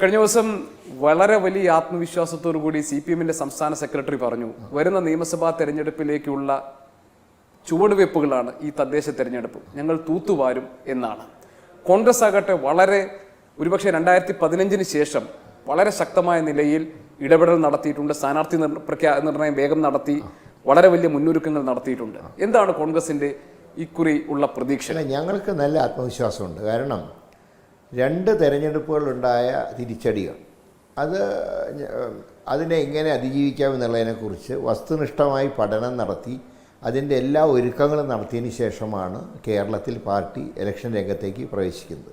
കഴിഞ്ഞ ദിവസം വളരെ വലിയ ആത്മവിശ്വാസത്തോടു കൂടി CPM-ന്റെ സംസ്ഥാന സെക്രട്ടറി പറഞ്ഞു, വരുന്ന നിയമസഭാ തെരഞ്ഞെടുപ്പിലേക്കുള്ള ചുവടുവയ്പ്പുകളാണ് ഈ തദ്ദേശ തെരഞ്ഞെടുപ്പ്, ഞങ്ങൾ തൂത്തുവാരും എന്നാണ്. കോൺഗ്രസ് ആകട്ടെ വളരെ ഒരുപക്ഷെ 2015 ശേഷം വളരെ ശക്തമായ നിലയിൽ ഇടപെടൽ നടത്തിയിട്ടുണ്ട്. സ്ഥാനാർത്ഥി നിർണയം വേഗം നടത്തി, വളരെ വലിയ മുന്നൊരുക്കങ്ങൾ നടത്തിയിട്ടുണ്ട്. എന്താണ് കോൺഗ്രസിന്റെ ഇക്കുറി ഉള്ള പ്രതീക്ഷ? ഞങ്ങൾക്ക് നല്ല ആത്മവിശ്വാസമുണ്ട്. കാരണം 2 തെരഞ്ഞെടുപ്പുകളുണ്ടായ തിരിച്ചടികൾ അതിനെ എങ്ങനെ അതിജീവിക്കാമെന്നുള്ളതിനെക്കുറിച്ച് വസ്തുനിഷ്ഠമായി പഠനം നടത്തി അതിൻ്റെ എല്ലാ ഒരുക്കങ്ങളും നടത്തിയതിന് ശേഷമാണ് കേരളത്തിൽ പാർട്ടി ഇലക്ഷൻ രംഗത്തേക്ക് പ്രവേശിക്കുന്നത്.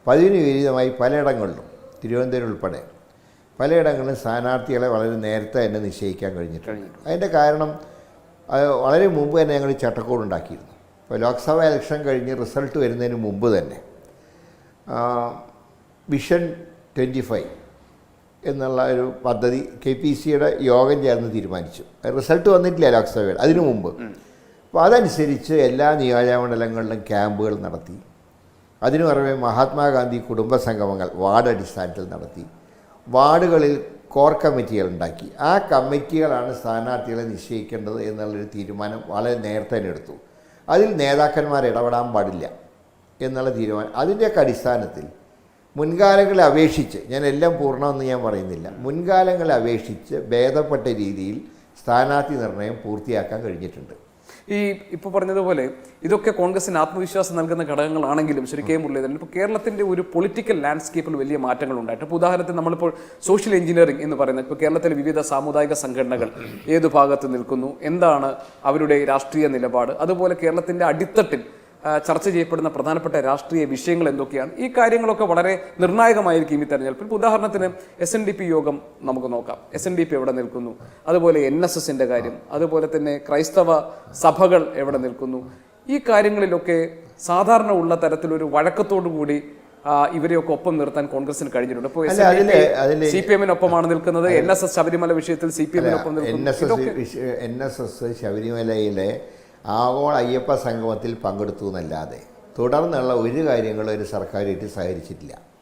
പതിവിന് വിപരീതമായി പലയിടങ്ങളിലും, തിരുവനന്തപുരം ഉൾപ്പെടെ പലയിടങ്ങളിലും സ്ഥാനാർത്ഥികളെ വളരെ നേരത്തെ തന്നെ നിശ്ചയിക്കാൻ കഴിഞ്ഞിട്ടുണ്ട്. അതിൻ്റെ കാരണം വളരെ മുമ്പ് തന്നെ ഞങ്ങൾ ചട്ടക്കൂടുണ്ടാക്കിയിരുന്നു. ഇപ്പോൾ ലോക്സഭാ ഇലക്ഷൻ കഴിഞ്ഞ് റിസൾട്ട് വരുന്നതിന് മുമ്പ് തന്നെ വിഷൻ 25 എന്നുള്ള ഒരു പദ്ധതി KPCയുടെ യോഗം ചേർന്ന് തീരുമാനിച്ചു. റിസൾട്ട് വന്നിട്ടില്ല ലോക്സഭയിൽ, അതിനു മുമ്പ്. അപ്പോൾ അതനുസരിച്ച് എല്ലാ നിയോജകമണ്ഡലങ്ങളിലും ക്യാമ്പുകൾ നടത്തി. അതിനു പുറമെ മഹാത്മാഗാന്ധി കുടുംബ സംഗമങ്ങൾ വാർഡ് അടിസ്ഥാനത്തിൽ നടത്തി. വാർഡുകളിൽ കോർ കമ്മിറ്റികൾ ഉണ്ടാക്കി. ആ കമ്മിറ്റികളാണ് സ്ഥാനാർത്ഥികളെ നിശ്ചയിക്കേണ്ടത് എന്നുള്ളൊരു തീരുമാനം വളരെ നേരത്തെ തന്നെ എടുത്തു. അതിൽ നേതാക്കന്മാർ ഇടപെടാൻ പാടില്ല എന്നുള്ള തീരുമാനം. അതിൻ്റെയൊക്കെ അടിസ്ഥാനത്തിൽ മുൻകാലങ്ങളെ അപേക്ഷിച്ച്, ഞാൻ എല്ലാം പൂർണ്ണമെന്ന് ഞാൻ പറയുന്നില്ല, മുൻകാലങ്ങളെ അപേക്ഷിച്ച് ഭേദപ്പെട്ട രീതിയിൽ സ്ഥാനാർത്ഥി നിർണയം പൂർത്തിയാക്കാൻ കഴിഞ്ഞിട്ടുണ്ട്. ഇപ്പോൾ പറഞ്ഞതുപോലെ ഇതൊക്കെ കോൺഗ്രസിന് ആത്മവിശ്വാസം നൽകുന്ന ഘടകങ്ങളാണെങ്കിലും ശ്രീ കെ മുരളീധരൻ, ഇപ്പോൾ കേരളത്തിന്റെ ഒരു പൊളിറ്റിക്കൽ ലാൻഡ്സ്കേപ്പിൽ വലിയ മാറ്റങ്ങൾ ഉണ്ടായിട്ട്, ഇപ്പോൾ ഉദാഹരണത്തിന് നമ്മളിപ്പോൾ സോഷ്യൽ എഞ്ചിനീയറിംഗ് എന്ന് പറയുന്നത്, ഇപ്പോൾ കേരളത്തിലെ വിവിധ സാമുദായിക സംഘടനകൾ ഏതു ഭാഗത്ത് നിൽക്കുന്നു, എന്താണ് അവരുടെ രാഷ്ട്രീയ നിലപാട്, അതുപോലെ കേരളത്തിന്റെ അടിത്തട്ടിൽ ചർച്ച ചെയ്യപ്പെടുന്ന പ്രധാനപ്പെട്ട രാഷ്ട്രീയ വിഷയങ്ങൾ എന്തൊക്കെയാണ്, ഈ കാര്യങ്ങളൊക്കെ വളരെ നിർണായകമായിരിക്കും ഈ തെരഞ്ഞെടുപ്പിൽ. ഇപ്പോൾ ഉദാഹരണത്തിന് SNDP യോഗം നമുക്ക് നോക്കാം. SNDP എവിടെ നിൽക്കുന്നു, അതുപോലെ NSSന്റെ കാര്യം, അതുപോലെ തന്നെ ക്രൈസ്തവ സഭകൾ എവിടെ നിൽക്കുന്നു, ഈ കാര്യങ്ങളിലൊക്കെ സാധാരണ ഉള്ള തരത്തിലൊരു വഴക്കത്തോടു കൂടി ഇവരെയൊക്കെ ഒപ്പം നിർത്താൻ കോൺഗ്രസിന് കഴിഞ്ഞിട്ടുണ്ട്. ഇപ്പോൾ CPM-നൊപ്പമാണ് നിൽക്കുന്നത്, NSS ശബരിമല വിഷയത്തിൽ CPM-നൊപ്പം നിൽക്കുന്നു. NSS ശബരിമലയിലെ ആഗോള അയ്യപ്പ സംഗമത്തിൽ പങ്കെടുത്തു എന്നല്ലാതെ തുടർന്നുള്ള ഒരു കാര്യങ്ങളും ഒരു സർക്കാരായിട്ട് സഹകരിച്ചിട്ടില്ല.